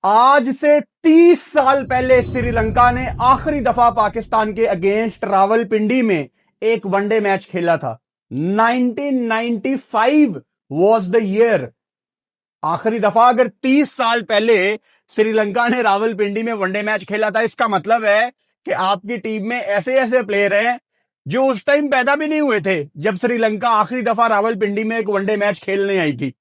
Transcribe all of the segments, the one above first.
आज से 30 साल पहले श्रीलंका ने आखिरी दफा पाकिस्तान के अगेंस्ट रावलपिंडी में एक वनडे मैच खेला था। 1995 वॉज द ईयर। आखिरी दफा अगर 30 साल पहले श्रीलंका ने रावलपिंडी में वनडे मैच खेला था, इसका मतलब है कि आपकी टीम में ऐसे ऐसे प्लेयर हैं जो उस टाइम पैदा भी नहीं हुए थे जब श्रीलंका आखिरी दफा रावलपिंडी में एक वनडे मैच खेलने आई थी।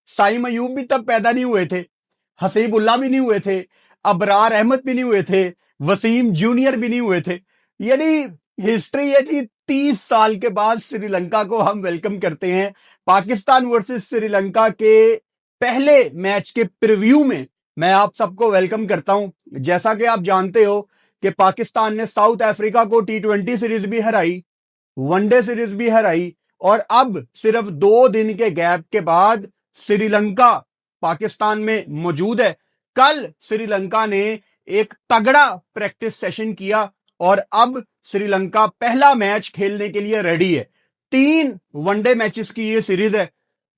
साइम अयूब भी तब पैदा नहीं हुए थे, हसीबुल्ला भी नहीं हुए थे, अबरार अहमद भी नहीं हुए थे, वसीम जूनियर भी नहीं हुए थे। यानी हिस्ट्री है कि 30 साल के बाद श्रीलंका को हम वेलकम करते हैं। पाकिस्तान वर्सेस श्रीलंका के पहले मैच के प्रीव्यू में मैं आप सबको वेलकम करता हूं। जैसा कि आप जानते हो कि पाकिस्तान ने साउथ अफ्रीका को T20 सीरीज भी हराई, वनडे सीरीज भी हराई, और अब सिर्फ 2 दिन के गैप के बाद श्रीलंका पाकिस्तान में मौजूद है। कल श्रीलंका ने एक तगड़ा प्रैक्टिस सेशन किया और अब श्रीलंका पहला मैच खेलने के लिए रेडी है। 3 वनडे मैचेस की ये सीरीज है,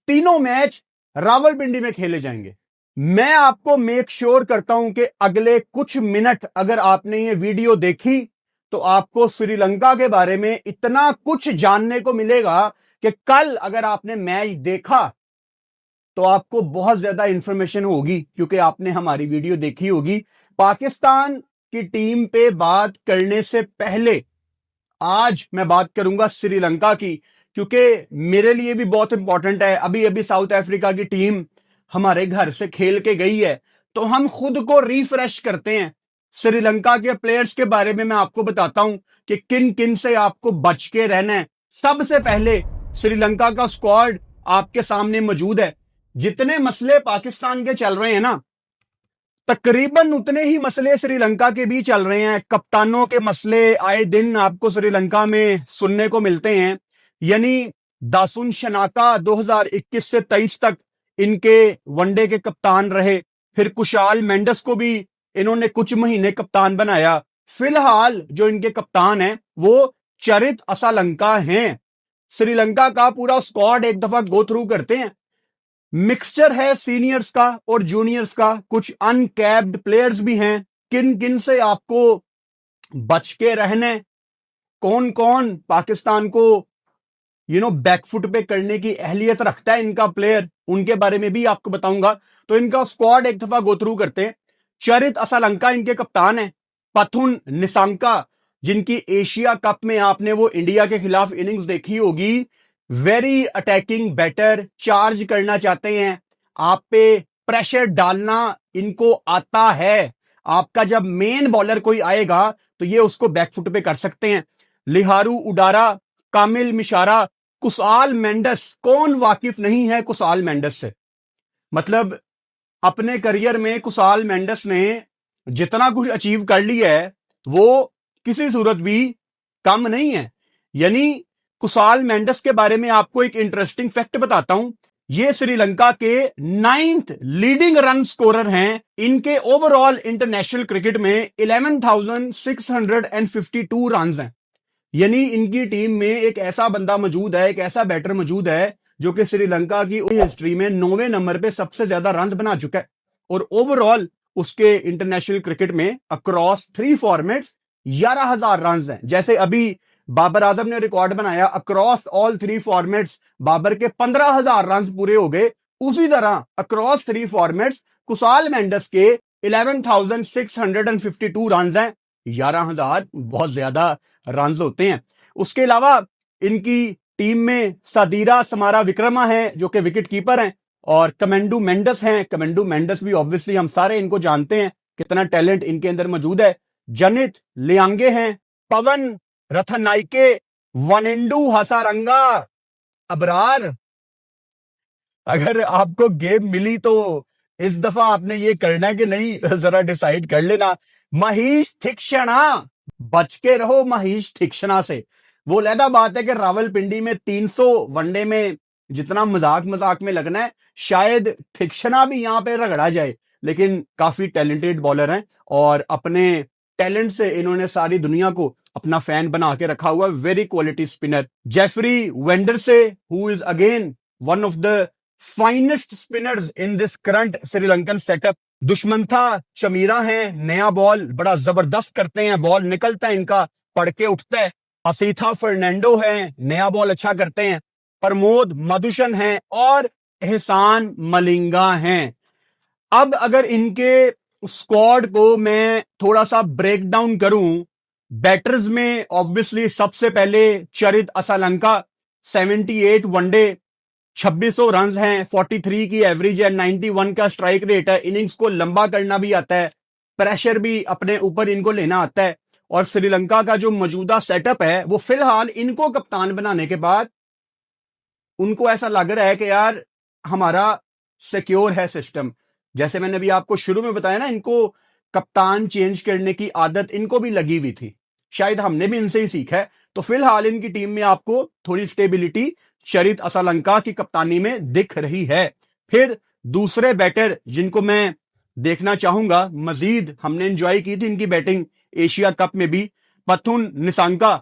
तीनों मैच रावलपिंडी में खेले जाएंगे। मैं आपको मेक श्योर करता हूं कि अगले कुछ मिनट अगर आपने ये वीडियो देखी तो आपको श्रीलंका के बारे में इतना कुछ जानने को मिलेगा कि कल अगर आपने मैच देखा तो आपको बहुत ज्यादा इंफॉर्मेशन होगी, क्योंकि आपने हमारी वीडियो देखी होगी। पाकिस्तान की टीम पे बात करने से पहले आज मैं बात करूंगा श्रीलंका की, क्योंकि मेरे लिए भी बहुत इंपॉर्टेंट है। अभी अभी साउथ अफ्रीका की टीम हमारे घर से खेल के गई है, तो हम खुद को रिफ्रेश करते हैं। श्रीलंका के प्लेयर्स के बारे में मैं आपको बताता हूं कि किन किन से आपको बच के रहना है। सबसे पहले श्रीलंका का स्क्वाड आपके सामने मौजूद है। जितने मसले पाकिस्तान के चल रहे हैं ना, तकरीबन उतने ही मसले श्रीलंका के भी चल रहे हैं। कप्तानों के मसले आए दिन आपको श्रीलंका में सुनने को मिलते हैं। यानी दासुन शनाका 2021 से 23 तक इनके वनडे के कप्तान रहे, फिर कुशाल मेंडस को भी इन्होंने कुछ महीने कप्तान बनाया। फिलहाल जो इनके कप्तान हैं वो चरित असलंका हैं। श्रीलंका का पूरा स्क्वाड एक दफा गो थ्रू करते हैं। मिक्सचर है सीनियर्स का और जूनियर्स का, कुछ अनकैप्ड प्लेयर्स भी हैं। किन किन से आपको बच के रहने, कौन कौन पाकिस्तान को बैकफुट पे करने की अहलियत रखता है इनका प्लेयर, उनके बारे में भी आपको बताऊंगा। तो इनका स्क्वाड एक दफा गो थ्रू करते हैं। चरित असलंका इनके कप्तान है। पथुन निसांका, जिनकी एशिया कप में आपने वो इंडिया के खिलाफ इनिंग्स देखी होगी, वेरी अटैकिंग बैटर, चार्ज करना चाहते हैं, आप पे प्रेशर डालना इनको आता है। आपका जब मेन बॉलर कोई आएगा तो ये उसको बैकफुट पे कर सकते हैं। लिहारू उडारा, कामिल मिशारा, कुशाल मेंडस, कौन वाकिफ नहीं है कुशाल मेंडस से। मतलब अपने करियर में कुशाल मेंडस ने जितना कुछ अचीव कर लिया है वो किसी सूरत भी कम नहीं है। यानी कुशाल मेंडस के बारे में आपको एक इंटरेस्टिंग फैक्ट बताता हूं। ये श्रीलंका के 9th लीडिंग रन स्कोरर हैं। इनके ओवरऑल इंटरनेशनल क्रिकेट में 11,652 रन हैं। यानी इनकी टीम में एक ऐसा बंदा मौजूद है, एक ऐसा बैटर मौजूद है जो कि श्रीलंका की हिस्ट्री में 9वें नंबर पे सबसे ज्यादा रन बना चुका है। और ओवरऑल उसके इंटरनेशनल क्रिकेट में अक्रॉस 3 फॉर्मेट्स 11,000 रन हैं। जैसे अभी बाबर आजम ने रिकॉर्ड बनाया, अक्रॉस ऑल 3 फॉर्मेट्स बाबर के 15,000 रन पूरे हो गए। उसी तरह अक्रॉस 3 फॉर्मेट्स कुशाल मेंडस के 11,652 रन हैं। 11,000 बहुत ज्यादा रन होते हैं। उसके अलावा इनकी टीम में सदीरा समारा विक्रमा है जो कि विकेट कीपर हैं, और कमेंडू मेंडस हैं। कमेंडू मेंडस भी ऑब्वियसली हम सारे इनको जानते हैं, कितना टैलेंट इनके अंदर मौजूद है। जनित लियांगे हैं, पवन रथनाइके, वनिंडू हसारंगा, अबरार। अगर आपको गेम मिली तो इस दफा आपने ये करना है कि नहीं, जरा डिसाइड कर लेना। महेश थिक्षणा, बच के रहो महेश थिक्षणा से। वो अलग बात है कि रावलपिंडी में 300 वनडे में जितना मजाक मजाक में लगना है, शायद थिक्षणा भी यहां पे रगड़ा जाए, लेकिन काफी टैलेंटेड बॉलर हैं और अपने टैलेंट से इन्होंने सारी दुनिया को अपना फैन बना के रखा हुआ। Very quality spinner Jeffrey Vandersay, who is again one of the finest spinners in this current Sri Lankan setup. दुश्मन था चमीरा है, नया बॉल बड़ा जबरदस्त करते हैं, बॉल निकलता है इनका, पड़ के उठता है। असीथा फर्नांडो है, नया बॉल अच्छा करते हैं। प्रमोद मधुशन है और एहसान मलिंगा हैं। अब अगर इनके स्क्वाड को मैं थोड़ा सा ब्रेक डाउन करूं, बैटर्स में ऑब्वियसली सबसे पहले चरित असलंका, 78 वनडे, 2600 रन हैं, 43 की एवरेज है, 91 का स्ट्राइक रेट है। इनिंग्स को लंबा करना भी आता है, प्रेशर भी अपने ऊपर इनको लेना आता है। और श्रीलंका का जो मौजूदा सेटअप है वो फिलहाल इनको कप्तान बनाने के बाद उनको ऐसा लग रहा है कि यार हमारा सिक्योर है सिस्टम। जैसे मैंने अभी आपको शुरू में बताया ना, इनको कप्तान चेंज करने की आदत इनको भी लगी हुई थी, शायद हमने भी इनसे ही सीखा है। तो फिलहाल इनकी टीम में आपको थोड़ी स्टेबिलिटी चरित असलंका की कप्तानी में दिख रही है। फिर दूसरे बैटर जिनको मैं देखना चाहूंगा मजीद, हमने एंजॉय की थी इनकी बैटिंग एशिया कप में भी, पथुन निसांका।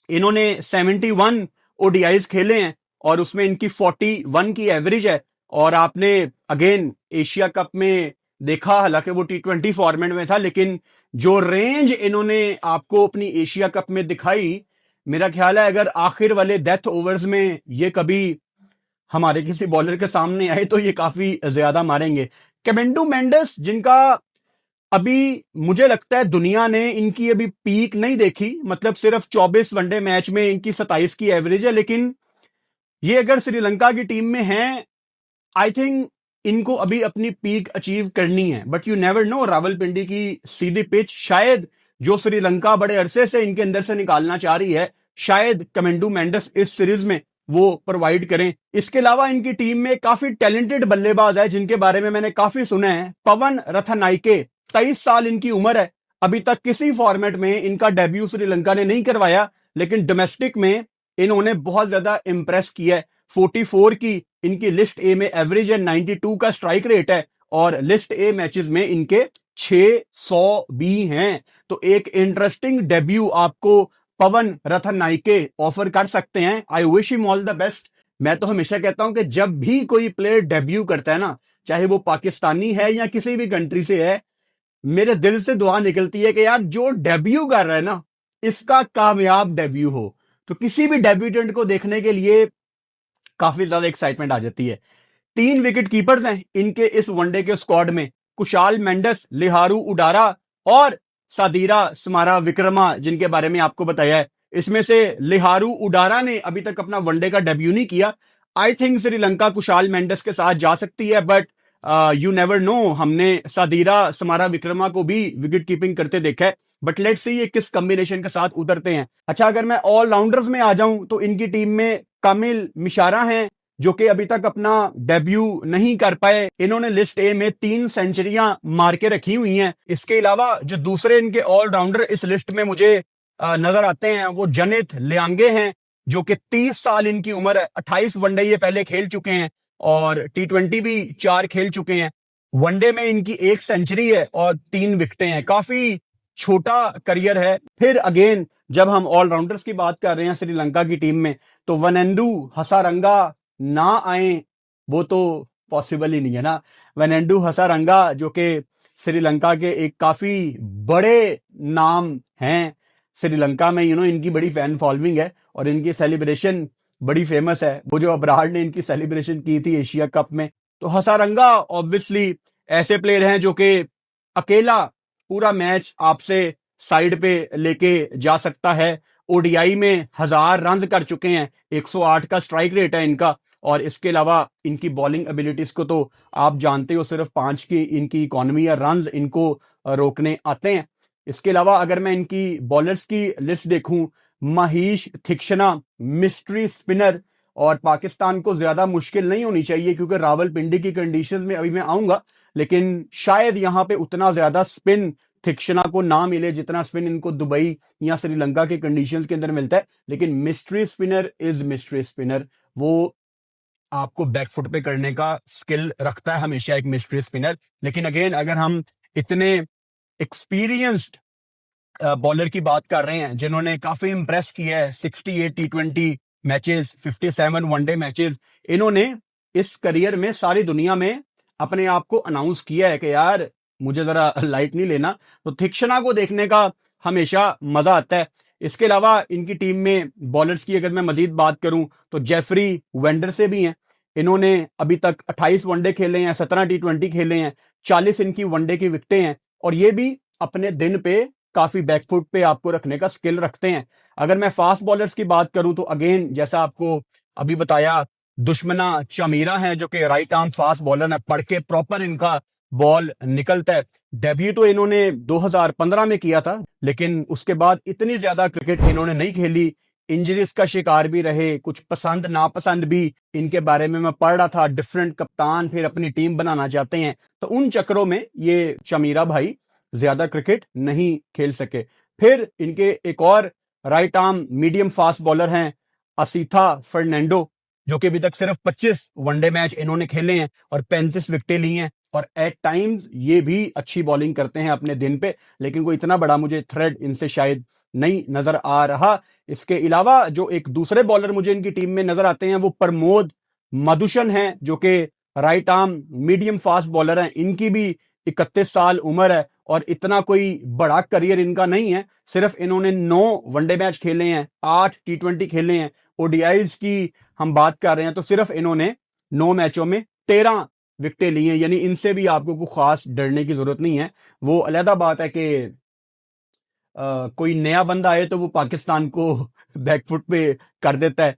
इन्होंने 71 ओडीआईज खेले हैं और उसमें इनकी 41 की एवरेज है। और आपने अगेन एशिया कप में देखा, हालांकि वो T20 फॉर्मेट में था, लेकिन जो रेंज इन्होंने आपको अपनी एशिया कप में दिखाई, मेरा ख्याल है अगर आखिर वाले डेथ ओवर्स में ये कभी हमारे किसी बॉलर के सामने आए तो ये काफी ज्यादा मारेंगे। कैमेंडू मेंडिस, जिनका अभी मुझे लगता है दुनिया ने इनकी अभी पीक नहीं देखी, मतलब सिर्फ 24 वनडे मैच में इनकी 27 की एवरेज है, लेकिन ये अगर श्रीलंका की टीम में हैं, आई थिंक इनको अभी अपनी पीक अचीव करनी है। But you never know, Rawalpindi की सीधी पिच शायद जो श्रीलंका बड़े अरसे से इनके अंदर से निकालना चाह रही है, शायद कमेंडू मेंडिस इस सीरीज में वो प्रोवाइड करें। इसके अलावा इनकी टीम में काफी टैलेंटेड बल्लेबाज है जिनके बारे में मैंने काफी सुना है। पवन रथनाइके, 23 साल इनकी उम्र है, अभी तक किसी फॉर्मेट में इनका डेब्यू श्रीलंका ने नहीं करवाया, लेकिन डोमेस्टिक में इन्होंने बहुत ज्यादा इंप्रेस किया है। 44 की इनकी लिस्ट ए में एवरेज है, 92 का स्ट्राइक रेट है और लिस्ट ए मैचेस में इनके 600 भी हैं। तो एक इंटरेस्टिंग डेब्यू आपको पवन रथनाइके ऑफर कर सकते हैं। I wish him all the best. मैं तो हमेशा कहता हूं कि जब भी कोई प्लेयर डेब्यू करता है ना, चाहे वो पाकिस्तानी है या किसी भी कंट्री से है, मेरे दिल से दुआ निकलती है कि यार जो डेब्यू कर रहा है ना, इसका कामयाब डेब्यू हो। तो किसी भी डेब्यूटेंट को देखने के लिए काफी ज्यादा एक्साइटमेंट आ जाती है। 3 विकेट कीपर्स हैं इनके इस वनडे के स्क्वाड में, कुशाल मेंडिस, लिहारू उडारा और सादीरा स्मारा विक्रमा, जिनके बारे में आपको बताया है। इसमें से लिहारू उडारा ने अभी तक अपना वनडे का डेब्यू नहीं किया। आई थिंक श्रीलंका कुशाल मेंडिस के साथ जा सकती है, बट यू नेवर नो। हमने सादीरा स्मारा विक्रमा को भी विकेट कीपिंग करते देखा है, बट लेट्स सी ये किस कॉम्बिनेशन के साथ उतरते हैं। अच्छा, अगर मैं ऑलराउंडर्स में आ जाऊं तो इनकी टीम में कामिल मिशारा हैं, जो कि अभी तक अपना डेब्यू नहीं कर पाए। इन्होंने लिस्ट ए में 3 सेंचुरियां मार के रखी हुई हैं। इसके अलावा जो दूसरे इनके ऑलराउंडर इस लिस्ट में मुझे नजर आते हैं वो जनित लियांगे हैं, जो कि 30 साल इनकी उम्र है, 28 वनडे ये पहले खेल चुके हैं और T20 भी 4 खेल चुके हैं। वनडे में इनकी 1 सेंचुरी है और 3 विकेटें हैं, काफी छोटा करियर है। फिर अगेन जब हम ऑलराउंडर्स की बात कर रहे हैं श्रीलंका की टीम में, तो वनेंडू हसारंगा ना आए वो तो पॉसिबल ही नहीं है ना। वनेंडू हसारंगा जो कि श्रीलंका के एक काफी बड़े नाम हैं श्रीलंका में, इनकी बड़ी फैन फॉलोइंग है और इनकी सेलिब्रेशन बड़ी फेमस है। वो जो अब्राहड ने इनकी सेलिब्रेशन की थी एशिया कप में, तो हसारंगा ऑब्वियसली ऐसे प्लेयर हैं जो कि अकेला पूरा मैच आपसे साइड पे लेके जा सकता है। ओडीआई में 1000 रन कर चुके हैं, 108 का स्ट्राइक रेट है इनका, और इसके अलावा इनकी बॉलिंग एबिलिटीज को तो आप जानते हो, सिर्फ 5 की इनकी इकोनॉमी या रन इनको रोकने आते हैं। इसके अलावा अगर मैं इनकी बॉलर्स की लिस्ट देखूं, महीश थिक्शना मिस्ट्री स्पिनर, और पाकिस्तान को ज्यादा मुश्किल नहीं होनी चाहिए क्योंकि रावलपिंडी की कंडीशंस में अभी मैं आऊंगा, लेकिन शायद यहां पे उतना ज्यादा स्पिन थिक्शना को ना मिले जितना स्पिन इनको दुबई या श्रीलंका के कंडीशंस के अंदर मिलता है। लेकिन mystery spinner is mystery spinner, वो आपको बैकफुट पे करने का स्किल रखता है हमेशा एक मिस्ट्री स्पिनर। लेकिन अगेन अगर हम इतने एक्सपीरियंस्ड बॉलर की बात कर रहे हैं जिन्होंने काफी इंप्रेस किया है, 68 T20 मैचेस, 57 वनडे मैचेस, इन्होंने इस करियर में सारी दुनिया में अपने आप को अनाउंस किया है कि यार मुझे जरा लाइट नहीं लेना, तो थिक्शना को देखने का हमेशा मजा आता है। इसके अलावा इनकी टीम में बॉलर्स की अगर मैं मजीद बात करूं तो जेफरी वेंडर से भी हैं। इन्होंने अभी तक 28 वनडे खेले हैं, 17 टी20 खेले हैं, 40 इनकी वनडे की विकेटें हैं, और ये भी अपने दिन पे काफी बैकफुट पे आपको रखने का स्किल रखते हैं। अगर मैं फास्ट बॉलर्स की बात करूं तो अगेन जैसा आपको अभी बताया, दुश्मना चमीरा है जो कि राइट आर्म फास्ट बॉलर है, पढ़ के प्रॉपर इनका बॉल निकलता है। डेब्यू तो इन्होंने 2015 में किया था, लेकिन उसके बाद इतनी ज्यादा क्रिकेट इन्होंने नहीं खेली, इंजरीज का शिकार भी रहे, कुछ पसंद नापसंद भी इनके बारे में मैं पढ़ रहा था, डिफरेंट कप्तान फिर अपनी टीम बनाना चाहते हैं, तो उन चक्करों में ये चमीरा भाई ज्यादा क्रिकेट नहीं खेल सके। फिर इनके एक और right arm medium fast bowler हैं असीथा फर्नांडो, जो कि अभी तक सिर्फ 25 वनडे मैच इन्होंने खेले हैं और 35 विकेटें ली हैं, और एट टाइम्स ये भी अच्छी बॉलिंग करते हैं अपने दिन पे, लेकिन कोई इतना बड़ा मुझे थ्रेड इनसे शायद नहीं नजर आ रहा। इसके अलावा जो एक दूसरे बॉलर मुझे इनकी टीम में नजर आते हैं वो प्रमोद मधुशन हैं, जो कि right arm medium fast bowler हैं। इनकी भी 31 साल उम्र है और इतना कोई बड़ा करियर इनका नहीं है, सिर्फ इन्होंने 9 वनडे मैच खेले हैं, 8 टी20 खेले हैं। ओडीआईज की हम बात कर रहे हैं तो सिर्फ इन्होंने 9 मैचों में 13 विकेटें ली हैं, यानी इनसे भी आपको कोई खास डरने की जरूरत नहीं है। वो अलहदा बात है कि कोई नया बंदा आए तो वो पाकिस्तान को बैकफुट पे कर देता है।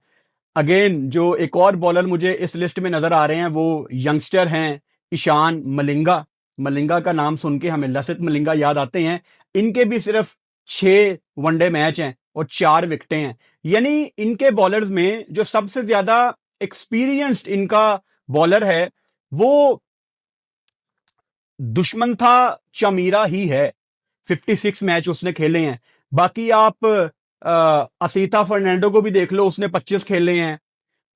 अगेन जो एक और बॉलर मुझे इस लिस्ट में नजर आ रहे हैं वो यंगस्टर हैं ईशान मलिंगा। मलिंगा का नाम सुन के हमें लसित मलिंगा याद आते हैं। इनके भी सिर्फ 6 वनडे मैच हैं और 4 विकेटें हैं, यानी इनके बॉलर्स में जो सबसे ज्यादा एक्सपीरियंस्ड इनका बॉलर है वो दुश्मन था चमीरा ही है। 56 मैच उसने खेले हैं। बाकी आप असीथा फर्नांडो को भी देख लो, उसने 25 खेले हैं।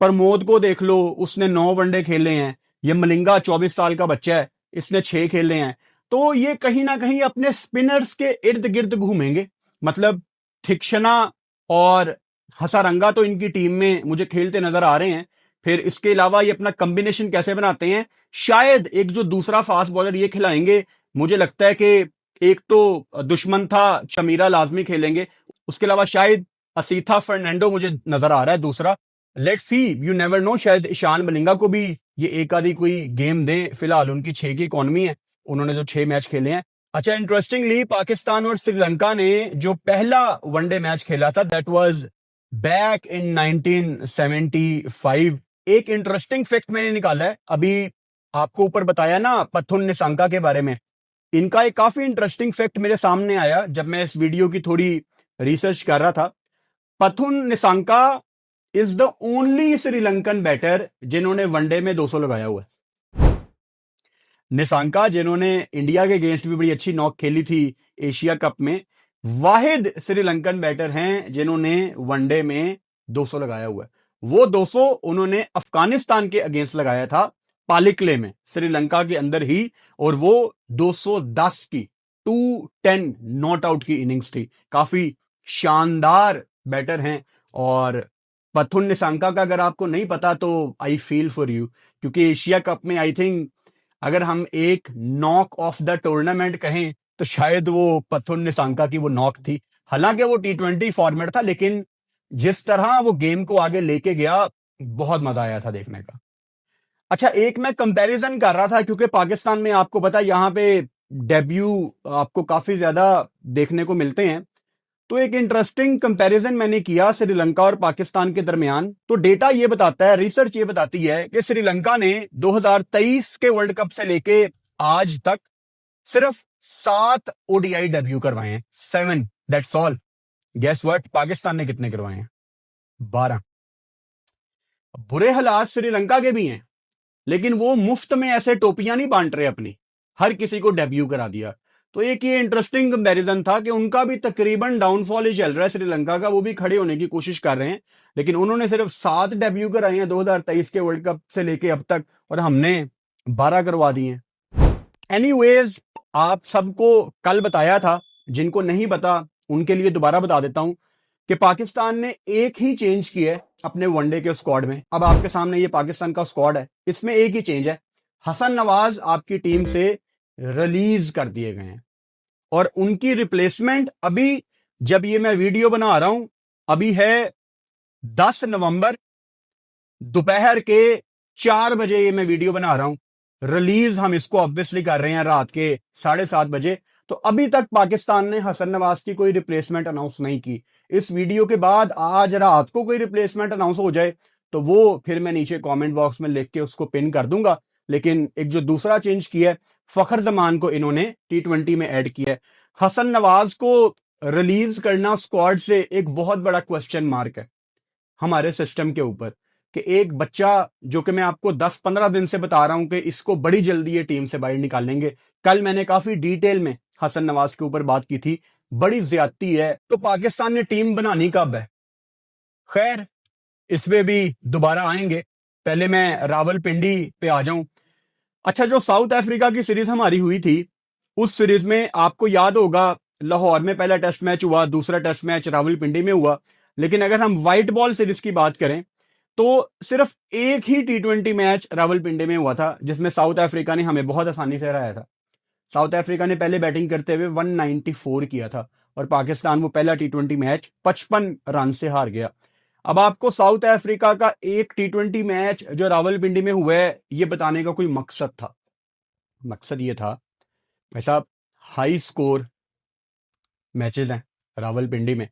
प्रमोद को देख लो, उसने 9 वनडे खेले हैं। ये मलिंगा 24 साल का बच्चा है, इसने 6 खेले हैं। तो ये कहीं ना कहीं अपने स्पिनर्स के इर्द गिर्द घूमेंगे। मतलब थिक्शना और हसारंगा तो इनकी टीम में मुझे खेलते नजर आ रहे हैं। फिर इसके अलावा ये अपना कॉम्बिनेशन कैसे बनाते हैं, शायद एक जो दूसरा फास्ट बॉलर ये खिलाएंगे। मुझे लगता है कि एक तो दुश्मन था चमीरा लाजमी खेलेंगे, उसके अलावा शायद असीथा फर्नांडो मुझे नजर आ रहा है दूसरा। Let's see, you never know, शायद ईशान मलिंगा को भी ये एक आधी कोई गेम दे। फिलहाल उनकी 6 की इकॉनमी है, उन्होंने जो 6 मैच खेले हैं। अच्छा, इंटरेस्टिंगली पाकिस्तान और श्रीलंका ने जो पहला वनडे मैच खेला था दैट वाज बैक इन 1975। एक इंटरेस्टिंग फैक्ट मैंने निकाला है, अभी आपको ऊपर बताया ना पथुन निसांका के बारे में। इनका एक काफी इंटरेस्टिंग फैक्ट मेरे सामने आया जब मैं इस वीडियो की थोड़ी रिसर्च कर रहा था। Pathum Nissanka is the only Sri Lankan batter जिन्होंने वनडे में 200 लगाया हुआ है। निसांका जिन्होंने इंडिया के अगेंस्ट भी बड़ी अच्छी नॉक खेली थी एशिया कप में, वाहिद श्रीलंकन बैटर हैं जिन्होंने वनडे में 200 लगाया हुआ है। वो 200 उन्होंने अफगानिस्तान के अगेंस्ट लगाया था पालिकले में, श्रीलंका के अंदर ही, और वो 210 की 210 नॉट आउट की इनिंग्स थी। काफी शानदार बैटर हैं। और पथुन निसांका का अगर आपको नहीं पता तो आई फील फॉर यू, क्योंकि एशिया कप में आई थिंक अगर हम एक नॉक ऑफ द टूर्नामेंट कहें तो शायद वो पथुन निसांका की वो नॉक थी। हालांकि वो टी20 फॉर्मेट था, लेकिन जिस तरह वो गेम को आगे लेके गया बहुत मजा आया था देखने का। अच्छा, एक मैं कंपैरिजन कर रहा था क्योंकि पाकिस्तान में आपको पता है यहां पे डेब्यू आपको काफी ज्यादा देखने को मिलते हैं, तो एक इंटरेस्टिंग कंपैरिजन मैंने किया श्रीलंका और पाकिस्तान के दरमियान। तो डेटा ये बताता है, रिसर्च ये बताती है कि श्रीलंका ने 2023 के वर्ल्ड कप से लेके आज तक सिर्फ 7 ओडीआई डेब्यू करवाए हैं, 7, that's all. Guess what, Pakistan ने कितने करवाए हैं? 12। बुरे हालात श्रीलंका के भी हैं, लेकिन वो मुफ्त में ऐसे टोपियां नहीं बांट रहे अपनी, हर किसी को डेब्यू करा दिया। तो एक ये इंटरेस्टिंग कंपैरिजन था कि उनका भी तकरीबन डाउनफॉल ही चल रहा है श्रीलंका का, वो भी खड़े होने की कोशिश कर रहे हैं, लेकिन उन्होंने सिर्फ 7 डेब्यू कराए हैं 2023 के वर्ल्ड कप से लेके अब तक, और हमने 12 करवा दिए हैं। एनीवेज, आप सबको कल बताया था, जिनको नहीं पता उनके लिए दोबारा बता देता हूं कि पाकिस्तान ने एक ही चेंज किया है अपने वनडे के स्क्वाड में। अब आपके सामने ये पाकिस्तान का स्क्वाड है, इसमें एक ही चेंज है। हसन नवाज आपकी टीम से रिलीज कर दिए गए हैं और उनकी रिप्लेसमेंट अभी, जब ये मैं वीडियो बना रहा हूं, अभी है 10 नवंबर, दोपहर के 4 बजे ये मैं वीडियो बना रहा हूं। रिलीज हम इसको ऑब्वियसली कर रहे हैं रात के 7:30 बजे। तो अभी तक पाकिस्तान ने हसन नवाज की कोई रिप्लेसमेंट अनाउंस नहीं की। इस वीडियो के बाद आज रात को कोई रिप्लेसमेंट अनाउंस हो जाए तो वो फिर मैं नीचे कमेंट बॉक्स में लिख के उसको पिन कर दूंगा। लेकिन एक जो दूसरा चेंज किया है, फखर जमान को इन्होंने T20 में ऐड किया है। हसन नवाज को रिलीज करना स्क्वाड से एक बहुत बड़ा क्वेश्चन मार्क है हमारे सिस्टम के ऊपर, कि एक बच्चा जो कि मैं आपको 10-15 दिन से बता रहा हूं कि इसको बड़ी जल्दी ये टीम से बाहर निकालेंगे। कल मैंने काफी डिटेल में हसन नवाज के ऊपर बात की थी, बड़ी ज्यादती है। तो पाकिस्तान ने टीम बनानी कब है? खैर, इसमें भी दोबारा आएंगे। पहले मैं रावलपिंडी पे आ जाऊं। अच्छा, जो साउथ अफ्रीका की सीरीज हमारी हुई थी, उस सीरीज में आपको याद होगा लाहौर में पहला टेस्ट मैच हुआ, दूसरा टेस्ट मैच रावलपिंडी में हुआ। लेकिन अगर हम व्हाइट बॉल सीरीज की बात करें तो सिर्फ एक ही T20 मैच रावलपिंडी में हुआ था जिसमें साउथ अफ्रीका ने हमें बहुत आसानी से हराया था। साउथ अफ्रीका ने पहले बैटिंग करते हुए 194 किया था और पाकिस्तान वो पहला T20 मैच 55 रन से हार गया। अब आपको साउथ अफ्रीका का एक T20 मैच जो रावलपिंडी में हुआ है ये बताने का कोई मकसद था। मकसद ये था, भाई साहब, हाई स्कोर मैचेस हैं रावलपिंडी में।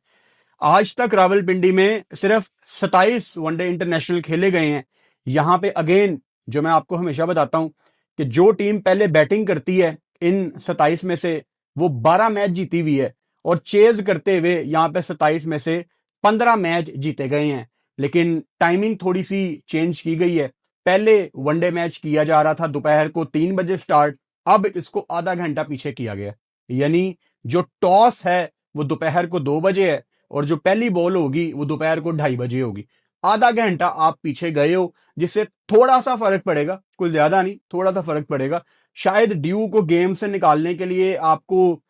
आज तक रावलपिंडी में सिर्फ 27 वनडे इंटरनेशनल खेले गए हैं। यहां पे अगेन, जो मैं आपको हमेशा बताता हूं कि जो टीम पहले बैटिंग करती है इन 27 में से वो 12 मैच जीती हुई है और चेज करते हुए यहां पे 27 में से 15 मैच जीते गए हैं। लेकिन टाइमिंग थोड़ी सी चेंज की गई है। पहले वनडे मैच किया जा रहा था दोपहर को 3 बजे स्टार्ट, अब इसको आधा घंटा पीछे किया गया। यानी जो टॉस है वो दोपहर को 2 बजे है और जो पहली बॉल होगी वो दोपहर को 2:30 बजे होगी। आधा घंटा आप पीछे गए हो, जिससे थोड़ा सा फर्क पड़ेगा, कुछ ज्यादा नहीं, थोड़ा सा फर्क पड़ेगा। शायद ड्यू को गेम से निकालने के लिए आपको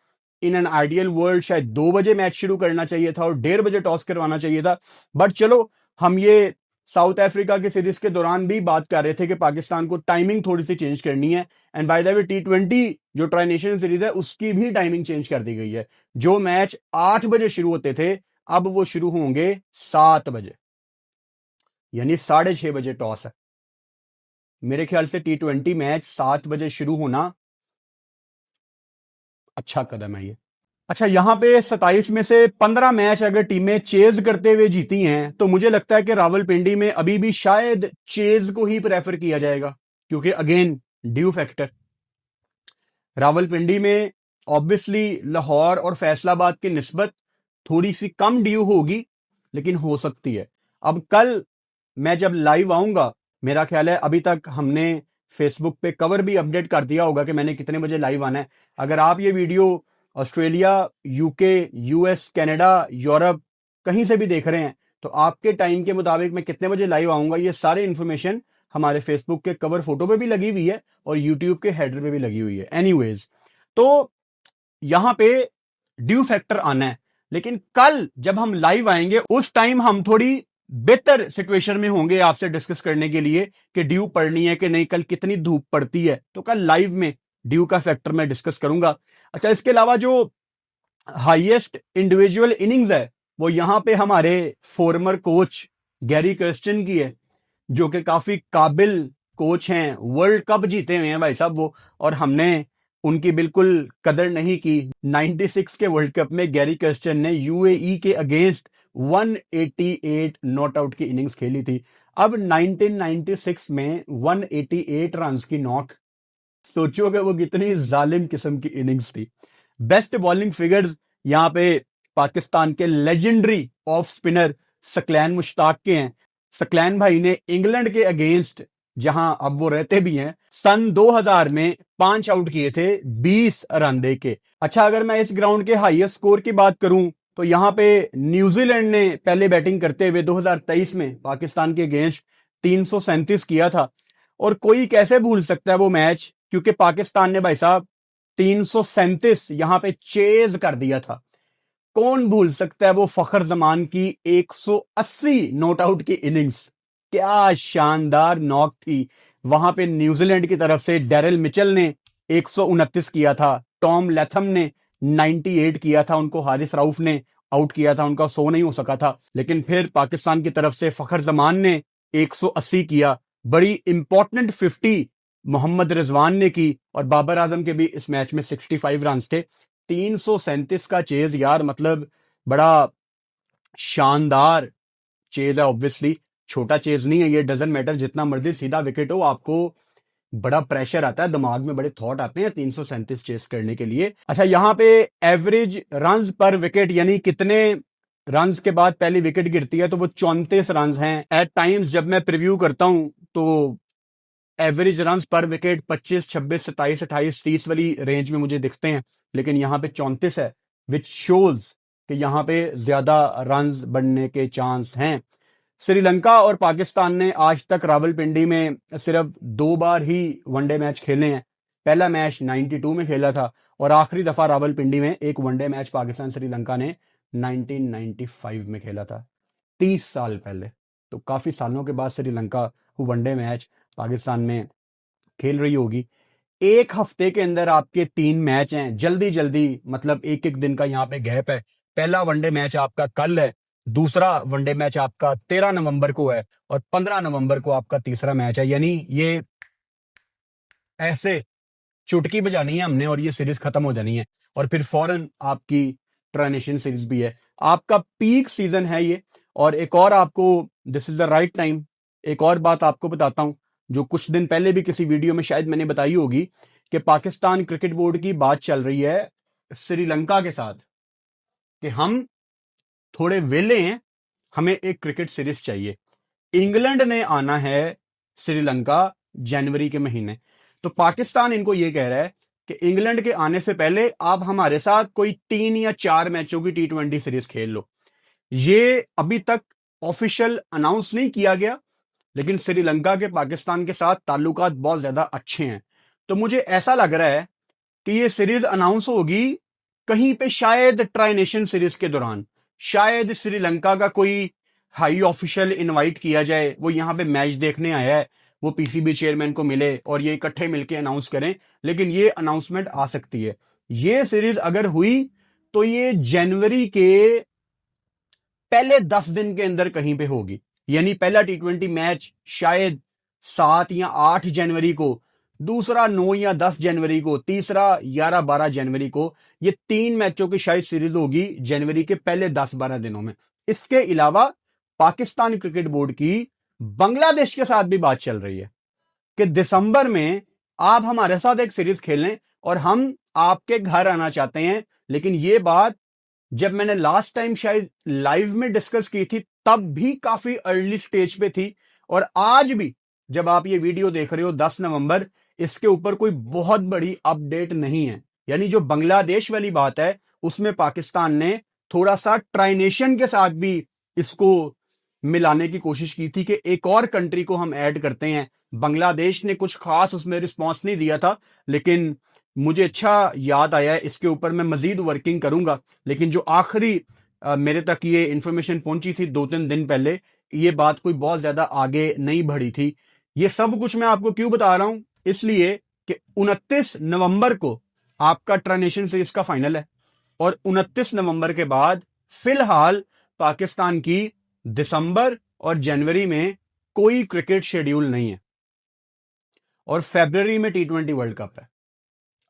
इन एन आइडियल वर्ल्ड शायद 2 बजे मैच शुरू करना चाहिए था और 1:30 बजे टॉस करवाना चाहिए था। बट चलो, हम ये साउथ अफ्रीका की सीरीज के दौरान भी बात कर रहे थे कि पाकिस्तान को टाइमिंग थोड़ी सी चेंज करनी है। And by the way T20 जो ट्राई नेशन सीरीज है उसकी भी टाइमिंग चेंज कर दी गई है। जो मैच 8 बजे शुरू होते थे अब वो शुरू होंगे 7 बजे, यानी 6:30 बजे टॉस है। मेरे ख्याल से T20 मैच 7 बजे शुरू होना अच्छा कदम है ये। अच्छा, यहां पे 27 में से 15 मैच अगर टीमें चेज करते हुए जीती हैं तो मुझे लगता है कि रावलपिंडी में अभी भी शायद चेज को ही प्रेफर किया जाएगा, क्योंकि अगेन ड्यू फैक्टर। रावलपिंडी में ऑब्वियसली लाहौर और फैसलाबाद की निस्बत थोड़ी सी कम ड्यू होगी, लेकिन हो सकती है। अब कल मैं जब लाइव आऊंगा, मेरा ख्याल है अभी तक हमने फेसबुक पे कवर भी अपडेट कर दिया होगा कि मैंने कितने बजे लाइव आना है। अगर आप ये video Australia, UK, US, Canada, Europe कहीं से भी देख रहे हैं तो आपके टाइम के मुताबिक मैं कितने बजे लाइव आऊंगा, ये सारे इंफॉर्मेशन हमारे फेसबुक के कवर फोटो पे भी लगी हुई है और यूट्यूब के हेडर पे भी लगी हुई है। एनीवेज, तो यहां पे ड्यू फैक्टर आना है। लेकिन कल जब हम लाइव आएंगे उस टाइम हम थोड़ी बेहतर सिचुएशन में होंगे आपसे डिस्कस करने के लिए कि ड्यू पड़नी है कि नहीं, कल कितनी धूप पड़ती है। तो कल लाइव में ड्यू का फैक्टर मैं डिस्कस करूंगा। अच्छा, इसके अलावा जो हाईएस्ट इंडिविजुअल इनिंग्स है वो यहां पे हमारे फॉर्मर कोच गैरी कर्स्टन की है, जो कि काफी काबिल कोच हैं, वर्ल्ड कप जीते हुए हैं भाई साहब वो, और हमने उनकी बिल्कुल कदर नहीं की। 96 के वर्ल्ड कप में गैरी कर्स्टन ने यूएई के अगेंस्ट 188 नॉट आउट की इनिंग्स खेली थी। अब 1996 में 188 रन की नॉक, सोचो कि वो कितनी जालिम किस्म की इनिंग्स थी। बेस्ट बॉलिंग फिगर्स यहां पे पाकिस्तान के legendary off spinner Saqlain Mushtaq के हैं। सकलैन भाई ने इंग्लैंड के अगेंस्ट, जहां अब वो रहते भी हैं, सन 2000 में 5 आउट किए थे 20 रन दे के। अच्छा, अगर मैं इस ग्राउंड के हाईएस्ट स्कोर की बात करूं तो यहां पे न्यूजीलैंड ने पहले बैटिंग करते हुए 2023 में पाकिस्तान के अगेंस्ट 337 किया था। और कोई कैसे भूल सकता है वो मैच, क्योंकि पाकिस्तान ने भाई साहब 337 यहां पे चेज कर दिया था। कौन भूल सकता है वो फखर जमान की 180 नॉट आउट की इनिंग्स। क्या शानदार नॉक थी। वहां पे न्यूजीलैंड की तरफ से डेरिल मिचेल ने 129 किया था, टॉम लैथम ने 98 किया था, उनको हारिस राउफ ने आउट किया था, उनका 100 नहीं हो सका था। लेकिन फिर पाकिस्तान की तरफ से फखर जमान ने 180 किया, बड़ी इंपॉर्टेंट 50 मोहम्मद रिजवान ने की, और बाबर आजम के भी इस मैच में 65 रन थे। 337 का चेज यार, मतलब बड़ा शानदार चेज है। ऑब्वियसली छोटा चेज नहीं है ये, डजंट मैटर, जितना मर्जी सीधा विकेट हो, आपको बड़ा प्रेशर आता है, दिमाग में बड़े थॉट आते हैं 337 चेस करने के लिए। अच्छा, यहां पे एवरेज रन्स पर विकेट, यानी कितने रन्स के बाद पहली विकेट गिरती है, तो वो 34 रन्स हैं। एट टाइम्स जब मैं प्रीव्यू करता हूं तो एवरेज रन्स पर विकेट 25, 26, 27, 28, 30 वाली रेंज में मुझे दिखते हैं, लेकिन यहां पे 34 है, विच शोज कि यहां पे ज्यादा रन्स बनने के चांस हैं। श्रीलंका और पाकिस्तान ने आज तक रावलपिंडी में सिर्फ 2 बार ही वनडे मैच खेले हैं। पहला मैच 92 में खेला था, और आखिरी दफा रावलपिंडी में एक वनडे मैच पाकिस्तान श्रीलंका ने 1995 में खेला था, 30 साल पहले। तो काफी सालों के बाद श्रीलंका वनडे मैच पाकिस्तान में खेल रही होगी। एक हफ्ते के अंदर आपके 3 मैच हैं, जल्दी जल्दी, मतलब एक एक दिन का यहाँ पे गैप है। पहला वनडे मैच आपका कल है, दूसरा वनडे मैच आपका 13 नवंबर को है, और 15 नवंबर को आपका तीसरा मैच है। यानी ये ऐसे चुटकी बजानी है हमने और ये सीरीज खत्म हो जानी है, और फिर फौरन आपकी ट्रांजिशन सीरीज भी है। आपका पीक सीजन है ये। और एक और आपको, this is the right time, एक और बात आपको बताता हूं, जो कुछ दिन पहले भी किसी वीडियो में शायद मैंने बताई होगी, कि पाकिस्तान क्रिकेट बोर्ड की बात चल रही है श्रीलंका के साथ कि हम थोड़े वेले हैं, हमें एक क्रिकेट सीरीज चाहिए। इंग्लैंड ने आना है श्रीलंका जनवरी के महीने, तो पाकिस्तान इनको यह कह रहा है कि इंग्लैंड के आने से पहले आप हमारे साथ कोई 3 या 4 मैचों की T20 सीरीज खेल लो। ये अभी तक ऑफिशियल अनाउंस नहीं किया गया, लेकिन श्रीलंका के पाकिस्तान के साथ ताल्लुकात बहुत ज्यादा अच्छे हैं। तो मुझे ऐसा लग रहा है कि ये सीरीज अनाउंस होगी कहीं पे, शायद ट्राई नेशन सीरीज के दौरान, शायद श्रीलंका का कोई हाई ऑफिशियल इनवाइट किया जाए, वो यहां पे मैच देखने आया है, वो पीसीबी चेयरमैन को मिले और ये इकट्ठे मिलके अनाउंस करें। लेकिन ये अनाउंसमेंट आ सकती है। ये सीरीज अगर हुई तो ये जनवरी के पहले 10 दिन के अंदर कहीं पे होगी। यानी पहला T20 मैच शायद 7 या 8 जनवरी को, दूसरा 9 या 10 जनवरी को, तीसरा 11-12 जनवरी को। ये 3 मैचों की शायद सीरीज होगी जनवरी के पहले 10-12 दिनों में। इसके अलावा पाकिस्तान क्रिकेट बोर्ड की बांग्लादेश के साथ भी बात चल रही है कि दिसंबर में आप हमारे साथ एक सीरीज खेलें और हम आपके घर आना चाहते हैं। लेकिन यह बात जब मैंने लास्ट टाइम शायद लाइव में डिस्कस की थी, तब भी काफी अर्ली स्टेज पे थी, और आज भी जब आप ये वीडियो देख रहे हो 10 नवंबर, इसके ऊपर कोई बहुत बड़ी अपडेट नहीं है। यानी जो बांग्लादेश वाली बात है, उसमें पाकिस्तान ने थोड़ा सा ट्राइनेशन के साथ भी इसको मिलाने की कोशिश की थी कि एक और कंट्री को हम ऐड करते हैं। बांग्लादेश ने कुछ खास उसमें रिस्पॉन्स नहीं दिया था, लेकिन मुझे अच्छा याद आया है, इसके ऊपर मैं मजीद वर्किंग करूंगा। लेकिन जो आखिरी मेरे तक ये इंफॉर्मेशन पहुंची थी 2-3 दिन पहले, ये बात कोई बहुत ज्यादा आगे नहीं बढ़ी थी। ये सब कुछ मैं आपको क्यों बता रहा हूं, इसलिए कि 29 नवंबर को आपका ट्रांजिशन सीरीज का फाइनल है, और 29 नवंबर के बाद फिलहाल पाकिस्तान की दिसंबर और जनवरी में कोई क्रिकेट शेड्यूल नहीं है, और फरवरी में T20 वर्ल्ड कप है।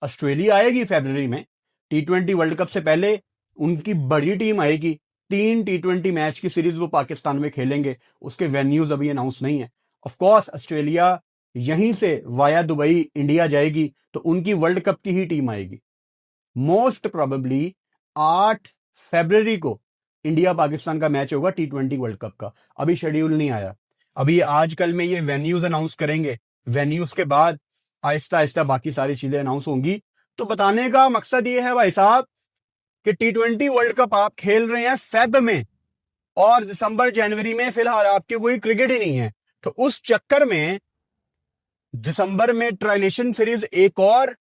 ऑस्ट्रेलिया आएगी फरवरी में, T20 वर्ल्ड कप से पहले उनकी बड़ी टीम आएगी, 3 T20 मैच की सीरीज वो पाकिस्तान में खेलेंगे। उसके वेन्यूज अभी अनाउंस नहीं है। ऑफ कोर्स ऑस्ट्रेलिया यहीं से वाया दुबई इंडिया जाएगी, तो उनकी वर्ल्ड कप की ही टीम आएगी। मोस्ट प्रोबेबली 8 फरवरी को इंडिया पाकिस्तान का मैच होगा T20 वर्ल्ड कप का। अभी शेड्यूल नहीं आया, अभी आजकल में ये वेन्यूज अनाउंस करेंगे, वेन्यूज के बाद आहिस्ता आहिस्ता बाकी सारी चीजें अनाउंस होंगी। तो बताने का मकसद ये है भाई साहब कि T20 वर्ल्ड कप आप खेल रहे हैं फेब में, और दिसंबर जनवरी में फिलहाल आपके कोई क्रिकेट ही नहीं है। तो उस चक्कर में दिसंबर में ट्राइनेशन सीरीज एक और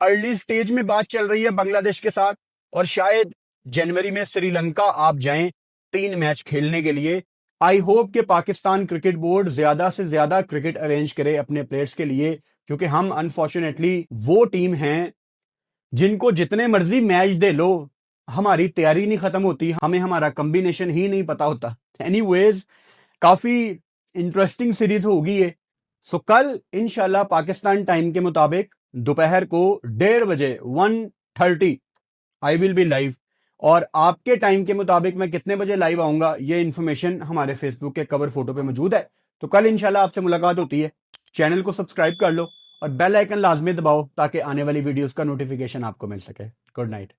अर्ली स्टेज में बात चल रही है बांग्लादेश के साथ, और शायद जनवरी में श्रीलंका आप जाएं 3 मैच खेलने के लिए। आई होप कि पाकिस्तान क्रिकेट बोर्ड ज्यादा से ज्यादा क्रिकेट अरेंज करे अपने प्लेयर्स के लिए, क्योंकि हम अनफॉर्चुनेटली वो टीम हैं जिनको जितने मर्जी मैच दे लो, हमारी तैयारी नहीं खत्म होती, हमें हमारा कॉम्बिनेशन ही नहीं पता होता। एनीवेज, काफी इंटरेस्टिंग सीरीज होगी ये। सो कल इंशाल्लाह पाकिस्तान टाइम के मुताबिक दोपहर को 1:30 1:30 आई विल बी लाइव। और आपके टाइम के मुताबिक मैं कितने बजे लाइव आऊंगा, ये इंफॉर्मेशन हमारे फेसबुक के कवर फोटो पे मौजूद है। तो कल इंशाल्लाह आपसे मुलाकात होती है। चैनल को सब्सक्राइब कर लो और बेल आइकन लाजमी दबाओ ताकि आने वाली वीडियोस का नोटिफिकेशन आपको मिल सके। Good night.